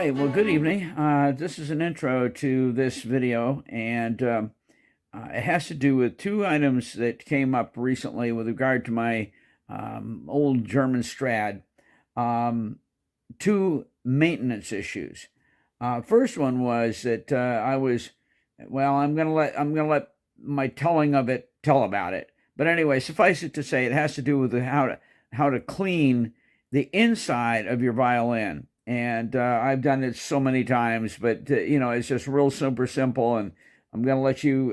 Hi, well, good evening. This is an intro to this video, and it has to do with two items that came up recently with regard to my old German Strad. Um, Two maintenance issues. First one was that I'm gonna let my telling of it tell about it. But anyway, suffice it to say, it has to do with how to clean the inside of your violin. And I've done it so many times, but it's just real super simple. And I'm gonna let you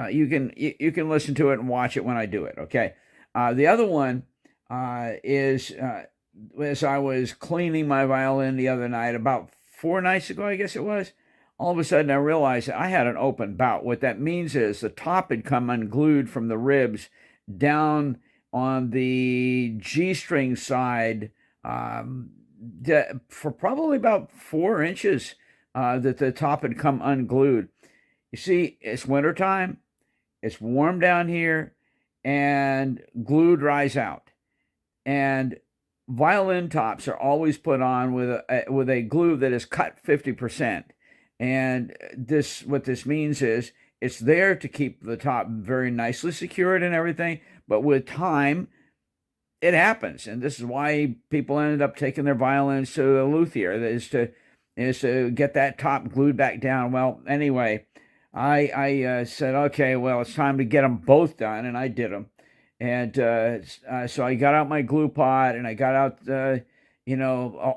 you can listen to it and watch it when I do it. Okay. The other one is as I was cleaning my violin the other night, about 4 nights ago, I guess it was, all of a sudden I realized that I had an open bout. What that means is the top had come unglued from the ribs down on the G string side um, for probably about 4 inches, that the top had come unglued. You see, it's wintertime, it's warm down here, and glue dries out. And violin tops are always put on with a glue that is cut 50%. And this what this means is it's there to keep the top very nicely secured and everything, but with time it happens. And this is why people ended up taking their violins to a luthier, is to get that top glued back down. Well, anyway, I said, okay, well, it's time to get them both done, and I did them. And so I got out my glue pot, and I got out,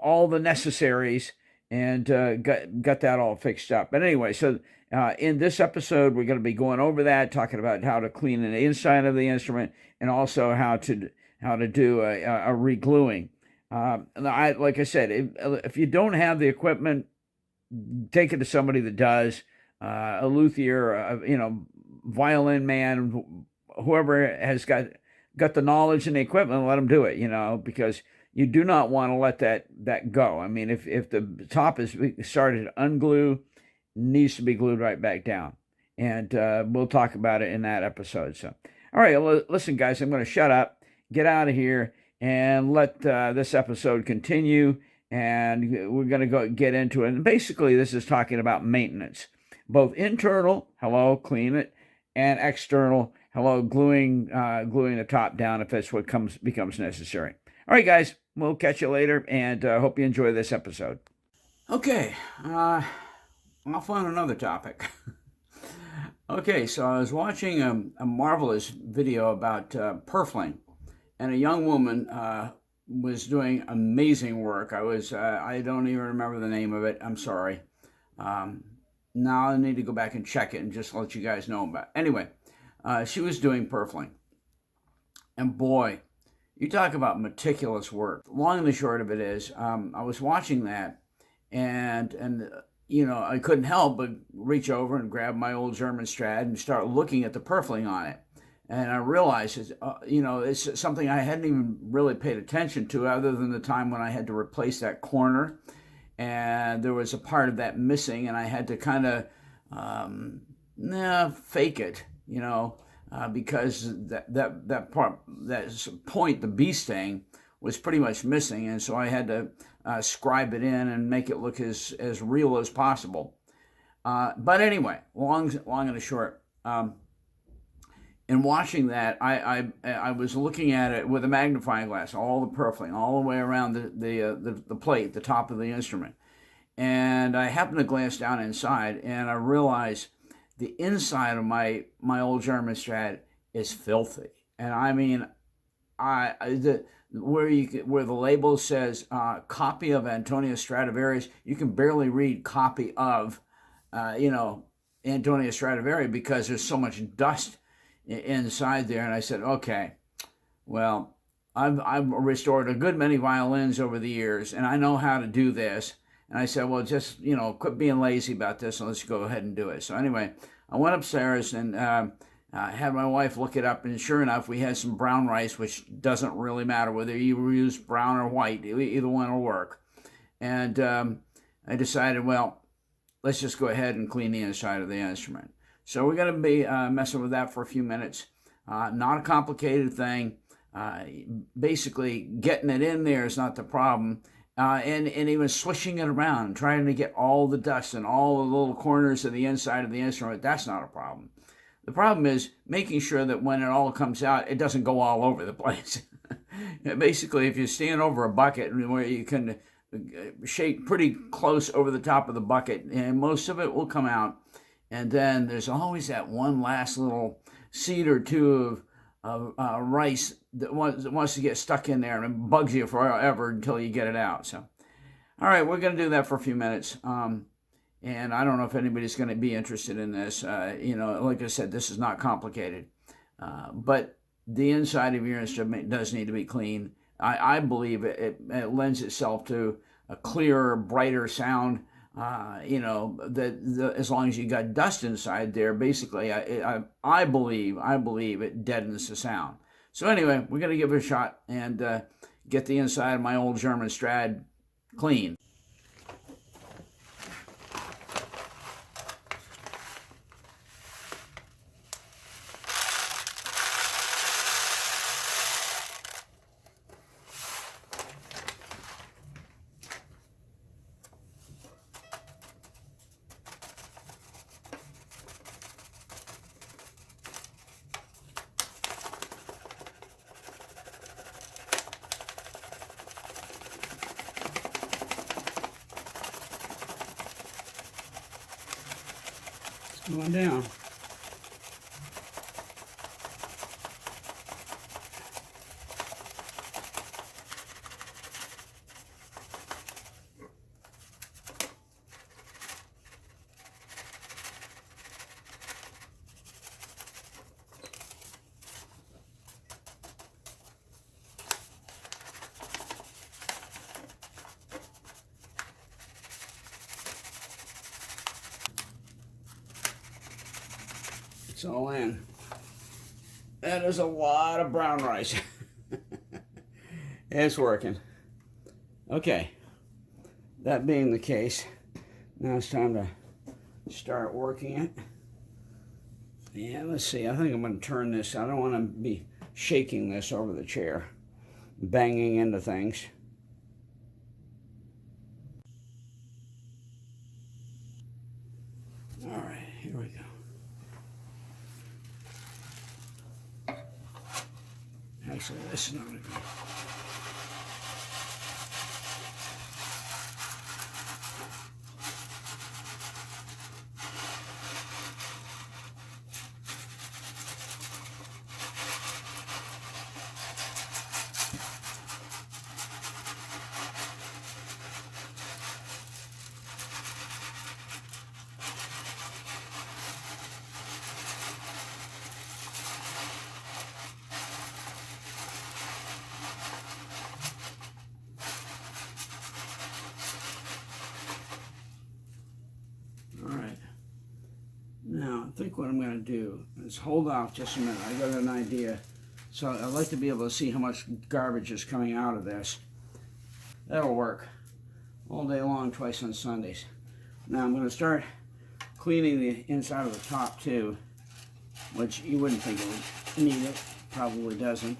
all the necessaries, and got that all fixed up. But anyway, so in this episode, we're going to be going over that, talking about how to clean the inside of the instrument, and also how to do a regluing. Like I said, if you don't have the equipment, take it to somebody that does, a luthier, violin man, whoever has got the knowledge and the equipment, let them do it, because you do not want to let that go. I mean, if the top is started to unglue, it needs to be glued right back down. And we'll talk about it in that episode. So, all right, listen, guys, I'm going to shut up, get out of here, and let this episode continue. And we're going to go get into it. And basically, this is talking about maintenance, both internal, hello, clean it, and external, hello, gluing the top down if that's what becomes necessary. All right, guys, we'll catch you later, and hope you enjoy this episode. Okay, off on another topic. Okay, so I was watching a marvelous video about purfling, and a young woman was doing amazing work. I don't even remember the name of it. I'm sorry. Now I need to go back and check it and just let you guys know about it. Anyway, she was doing purfling. And boy, you talk about meticulous work. Long and the short of it is, I was watching that, and I couldn't help but reach over and grab my old German Strad and start looking at the purfling on it. And I realized, it's something I hadn't even really paid attention to, other than the time when I had to replace that corner, and there was a part of that missing, and I had to kind of fake it, because that part, that point, the bee sting, was pretty much missing, and so I had to scribe it in and make it look as real as possible. But anyway, long and the short. In watching that, I was looking at it with a magnifying glass, all the purfling, all the way around the plate, the top of the instrument. And I happened to glance down inside, and I realized the inside of my old German Strad is filthy. And I mean, where the label says copy of Antonio Stradivari, you can barely read copy of, Antonio Stradivari, because there's so much dust inside there. And I said, okay, well, I've restored a good many violins over the years, and I know how to do this. And I said, well, just quit being lazy about this, and let's go ahead and do it. So anyway, I went upstairs and had my wife look it up, and sure enough, we had some brown rice, which doesn't really matter whether you use brown or white, either one will work. And I decided, well, let's just go ahead and clean the inside of the instrument. So we're going to be messing with that for a few minutes. Not a complicated thing. Basically, getting it in there is not the problem. and even swishing it around, trying to get all the dust and all the little corners of the inside of the instrument, that's not a problem. The problem is making sure that when it all comes out, it doesn't go all over the place. Basically, if you stand over a bucket where you can shake pretty close over the top of the bucket, and most of it will come out, and then there's always that one last little seed or two of rice that wants to get stuck in there and bugs you forever until you get it out. So, all right, we're going to do that for a few minutes. And I don't know if anybody's going to be interested in this. Like I said, this is not complicated. But the inside of your instrument does need to be clean. I believe it lends itself to a clearer, brighter sound. As long as you got dust inside there, basically, I believe it deadens the sound. So anyway, we're going to give it a shot and get the inside of my old German Strad clean. Going down. It's all in. That is a lot of brown rice. It's working. Okay. That being the case, now it's time to start working it. Yeah, let's see. I think I'm going to turn this. I don't want to be shaking this over the chair, banging into things. All right, here we go. Actually, this is not going to go. Now, I think what I'm going to do is hold off just a minute. I got an idea. So I'd like to be able to see how much garbage is coming out of this. That'll work all day long, twice on Sundays. Now I'm going to start cleaning the inside of the top too, which you wouldn't think it would need it. Probably doesn't.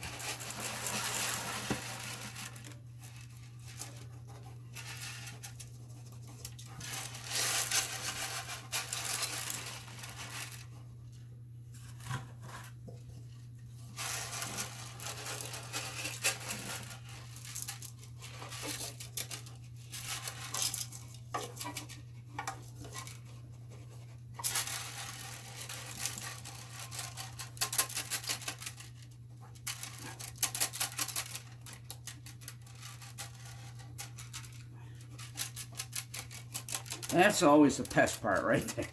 That's always the pest part right there.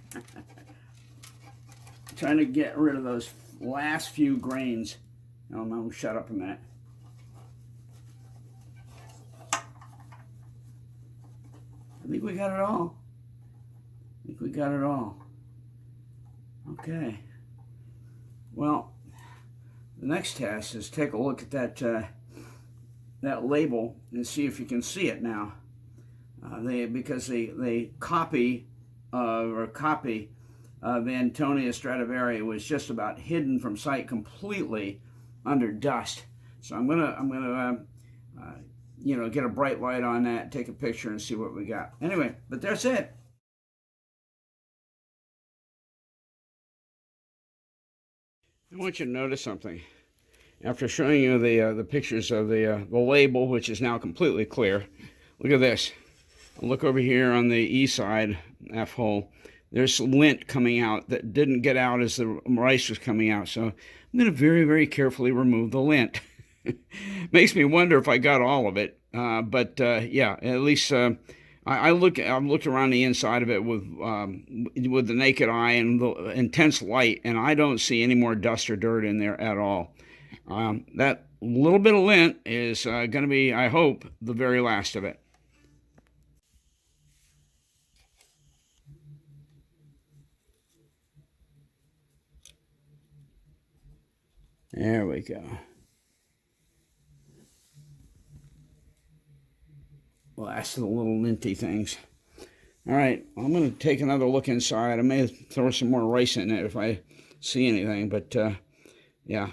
Trying to get rid of those last few grains. Oh no, shut up a minute. I think we got it all. I think we got it all. Okay. Well, the next task is take a look at that label and see if you can see it now. Because they copy of Antonia Stradivari was just about hidden from sight completely under dust. So I'm gonna get a bright light on that, take a picture, and see what we got. Anyway, but that's it. I want you to notice something. After showing you the pictures of the label, which is now completely clear, look at this. Look over here on the E side, F hole. There's lint coming out that didn't get out as the rice was coming out. So I'm going to very, very carefully remove the lint. Makes me wonder if I got all of it. But yeah, at least I've looked around the inside of it with the naked eye and the intense light, and I don't see any more dust or dirt in there at all. That little bit of lint is going to be, I hope, the very last of it. There we go. Last of the little linty things. All right, I'm going to take another look inside. I may throw some more rice in it if I see anything, but yeah,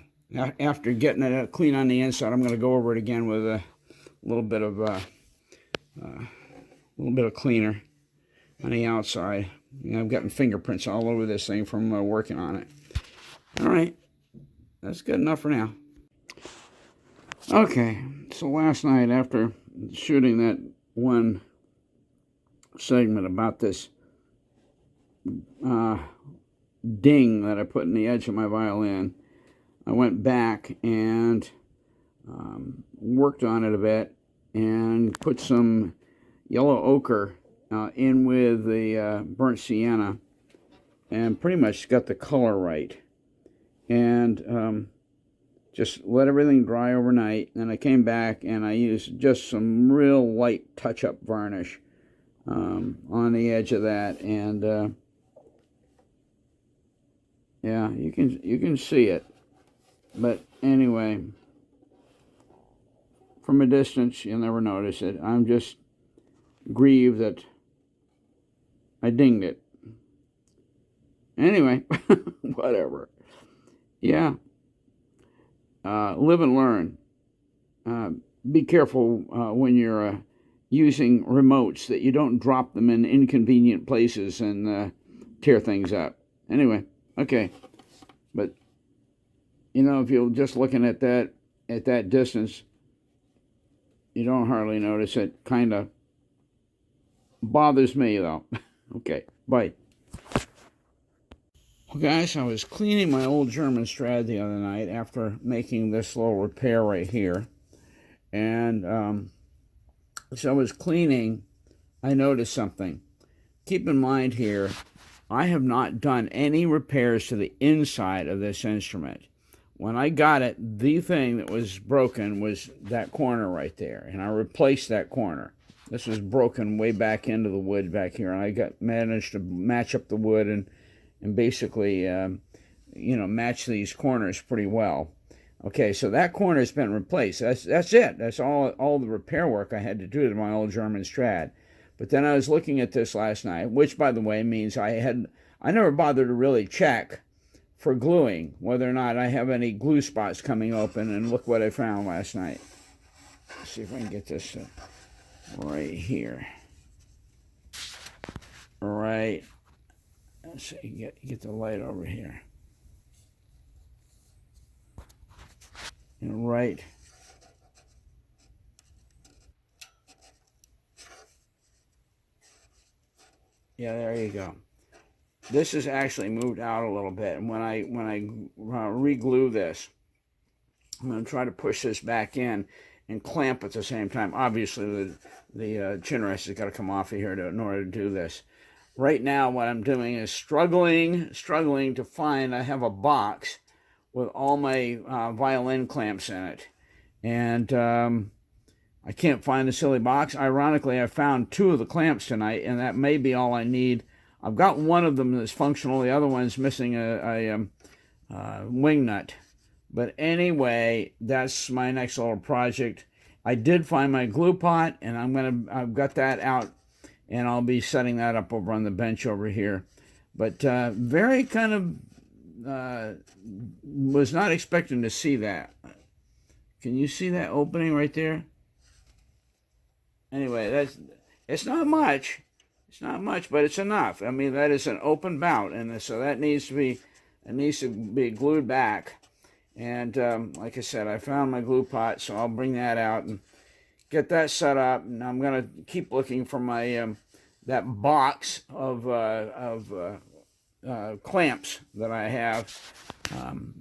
after getting it clean on the inside, I'm going to go over it again with a little bit of cleaner on the outside. I've gotten fingerprints all over this thing from working on it. All right, that's good enough for now. Okay, so last night after shooting that one segment about this ding that I put in the edge of my violin, I went back and worked on it a bit and put some yellow ochre in with the burnt sienna and pretty much got the color right. And just let everything dry overnight. Then I came back and I used just some real light touch-up varnish on the edge of that, and yeah, you can see it. But anyway, from a distance, you'll never notice it. I'm just grieved that I dinged it. Anyway, whatever. Yeah. Live and learn. Be careful when you're using remotes that you don't drop them in inconvenient places and tear things up. Anyway, okay. But, if you're just looking at that distance, you don't hardly notice it. Kind of bothers me, though. Okay, bye. Well, guys, I was cleaning my old German Strad the other night after making this little repair right here. And as I was cleaning, I noticed something. Keep in mind here, I have not done any repairs to the inside of this instrument. When I got it, the thing that was broken was that corner right there, and I replaced that corner. This was broken way back into the wood back here, and I managed to match up the wood and basically, match these corners pretty well. Okay, so that corner's been replaced. That's it. That's all the repair work I had to do to my old German Strad. But then I was looking at this last night, which, by the way, means I never bothered to really check for gluing, whether or not I have any glue spots coming open, and look what I found last night. Let's see if I can get this right here. Right. Let's see, get the light over here. And right. Yeah, there you go. This is actually moved out a little bit, and when I re-glue this, I'm going to try to push this back in and clamp at the same time. Obviously, the chin rest has got to come off of here in order to do this. Right now, what I'm doing is struggling to find. I have a box with all my violin clamps in it, and I can't find the silly box. Ironically, I found 2 of the clamps tonight, and that may be all I need. I've got one of them that's functional. The other one's missing a wing nut. But anyway, that's my next little project. I did find my glue pot, and I've got that out, and I'll be setting that up over on the bench over here. But very kind of was not expecting to see that. Can you see that opening right there? Anyway, it's not much. It's not much, but it's enough. I mean, that is an open bout, and so that needs to be glued back. And like I said, I found my glue pot, so I'll bring that out and get that set up. And I'm gonna keep looking for my that box of clamps that I have,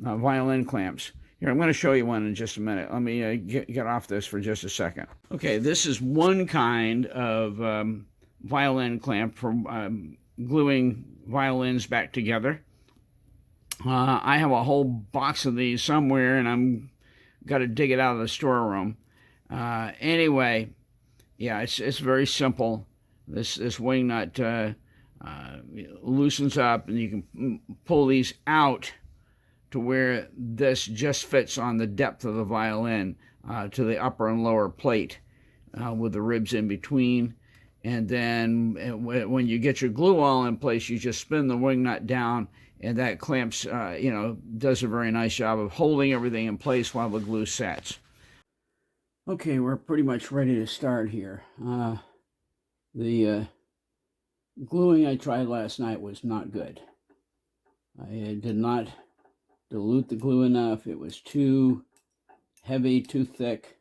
violin clamps. Here, I'm going to show you one in just a minute. Let me get off this for just a second. Okay, this is one kind of violin clamp for gluing violins back together. I have a whole box of these somewhere, and I'm got to dig it out of the storeroom. Anyway, yeah, it's very simple. This wing nut loosens up, and you can pull these out to where this just fits on the depth of the violin to the upper and lower plate with the ribs in between. And then when you get your glue all in place, you just spin the wing nut down, and that clamps, does a very nice job of holding everything in place while the glue sets. Okay, we're pretty much ready to start here. The gluing I tried last night was not good. I did not dilute the glue enough. It was too heavy, too thick,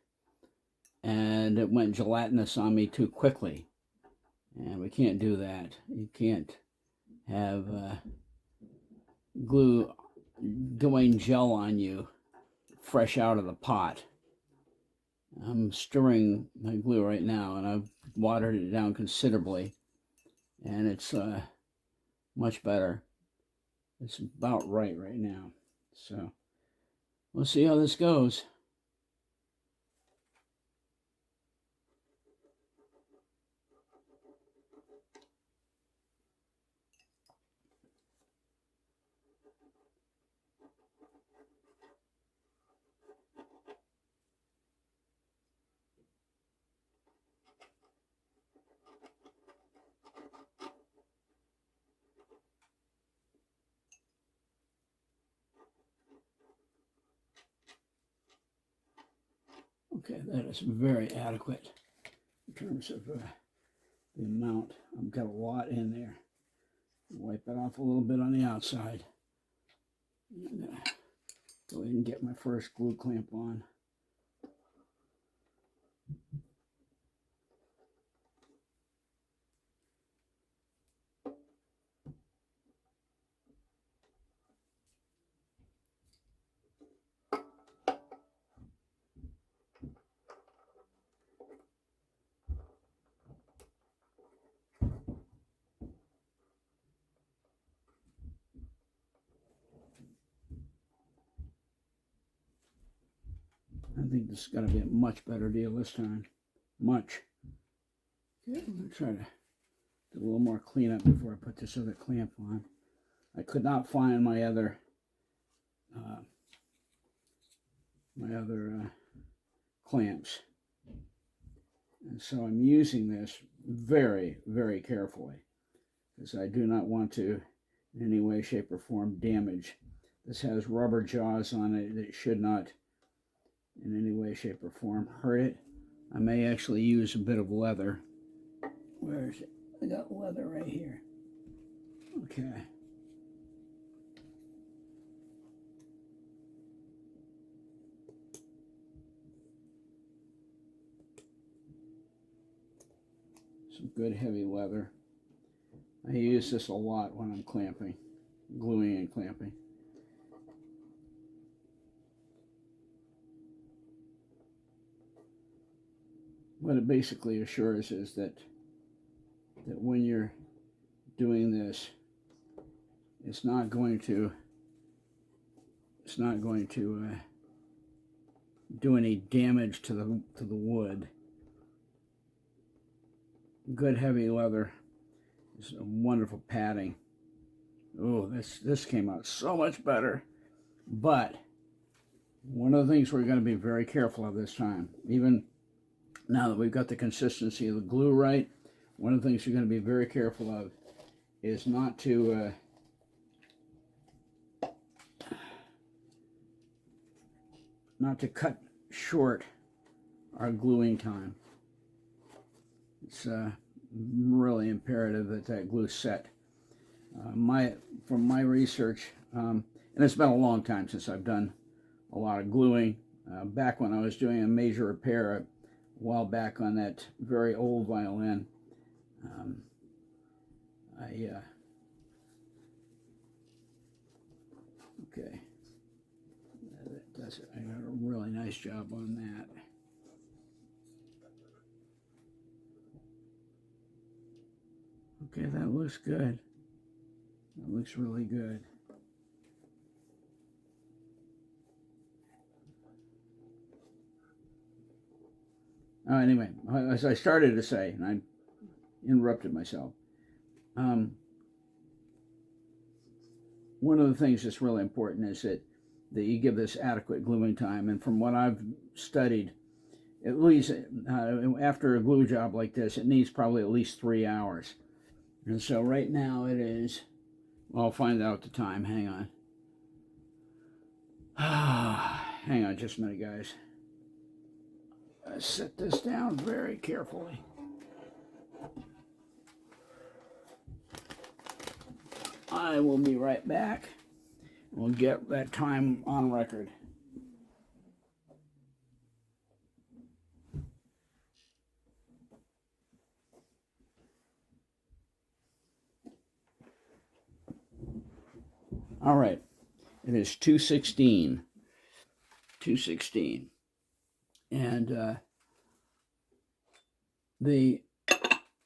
and it went gelatinous on me too quickly. And we can't do that. You can't have glue going gel on you fresh out of the pot. I'm stirring my glue right now, and I've watered it down considerably, and it's much better. It's about right now. So we'll see how this goes. Okay, that is very adequate in terms of the amount. I've got a lot in there. Wipe it off a little bit on the outside. I'm gonna go ahead and get my first glue clamp on. I think this is going to be a much better deal this time. Much. Okay, I'm going to try to do a little more cleanup before I put this other clamp on. I could not find my other clamps. And so I'm using this very, very carefully, because I do not want to, in any way, shape, or form, damage. This has rubber jaws on it that should not, in any way, shape, or form, hurt it. I may actually use a bit of leather. Where is it? I got leather right here. Okay. Some good heavy leather. I use this a lot when I'm clamping, gluing and clamping. What it basically assures is that when you're doing this, it's not going to do any damage to the wood. Good heavy leather is a wonderful padding. Oh, this came out so much better. But one of the things we're going to be very careful of this time, even now that we've got the consistency of the glue right, one of the things you're going to be very careful of is not to cut short our gluing time. It's really imperative that that glue set. From my research, and it's been a long time since I've done a lot of gluing. Back when I was doing a major repair a while back on that very old violin, um, I okay, that does it. I got a really nice job on that. Okay, that looks good. That looks really good. Anyway, as I started to say, and I interrupted myself, um, one of the things that's really important is that you give this adequate gluing time. And from what I've studied, at least after a glue job like this, it needs probably at least 3 hours. And so right now it is, well, I'll find out the time. Hang on. Hang on just a minute, guys. I set this down very carefully. I will be right back. We'll get that time on record. All right. It is 2:16. 2:16. And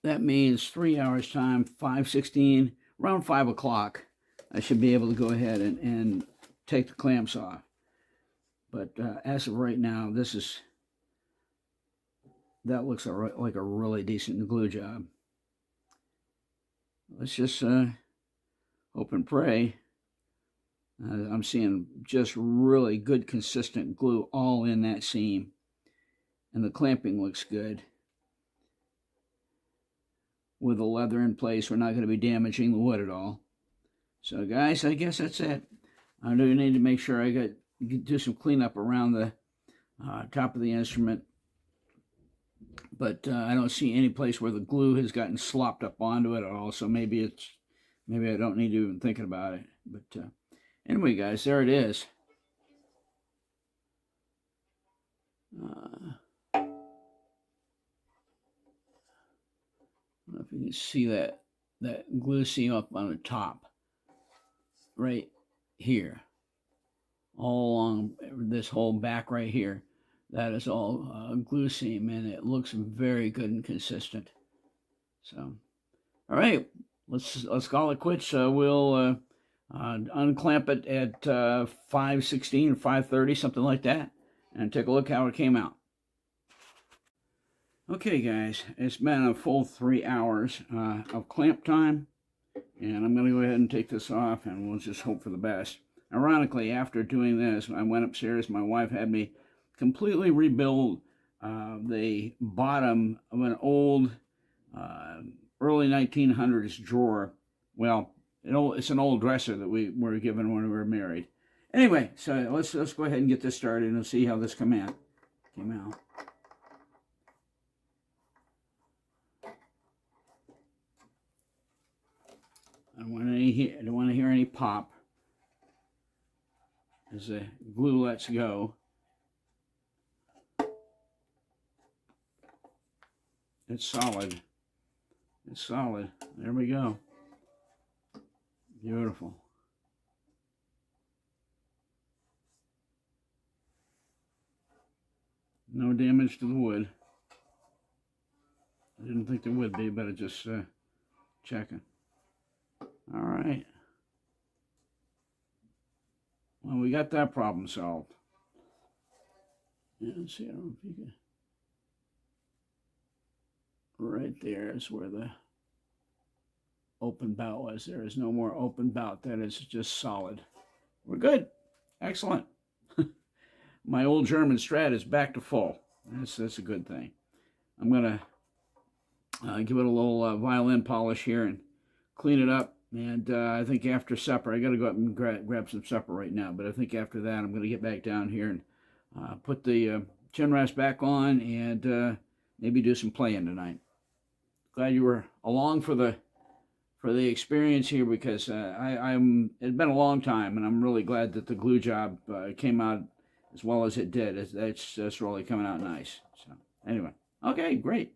that means 3 hours time, 5:16, around 5 o'clock. I should be able to go ahead and take the clamps off. But as of right now, that looks like a really decent glue job. Let's just hope and pray. I'm seeing just really good, consistent glue all in that seam. And the clamping looks good. With the leather in place, we're not going to be damaging the wood at all. So guys, I guess that's it. I do need to make sure I do some cleanup around the top of the instrument. But I don't see any place where the glue has gotten slopped up onto it at all. So maybe I don't need to even thinking about it. But anyway, guys, there it is. I don't know if you can see that glue seam up on the top, right here, all along this whole back right here. That is all glue seam, and it looks very good and consistent. So, all right, let's call it quits. We'll unclamp it at 5:16 or 5:30, something like that, and take a look how it came out. Okay, guys, it's been a full 3 hours of clamp time, and I'm going to go ahead and take this off, and we'll just hope for the best. Ironically, after doing this, I went upstairs. My wife had me completely rebuild the bottom of an old early 1900s drawer. Well, it's an old dresser that we were given when we were married. Anyway, so let's go ahead and get this started and see how this came out. I don't want to hear any pop as the glue lets go. It's solid. It's solid. There we go. Beautiful. No damage to the wood. I didn't think there would be, but I just checking. All right. Well, we got that problem solved. Yeah, let's see, I don't know if you can. Right there is where the open bout was. There is no more open bout. That is just solid. We're good. Excellent. My old German Strad is back to full. That's a good thing. I'm going to give it a little violin polish here and clean it up. And I think after supper, I got to go up and grab some supper right now. But I think after that, I'm going to get back down here and put the chin rest back on and maybe do some playing tonight. glad you were along for the experience here, because it's been a long time, and I'm really glad that the glue job came out as well as it did. It's really coming out nice. So anyway, okay, great.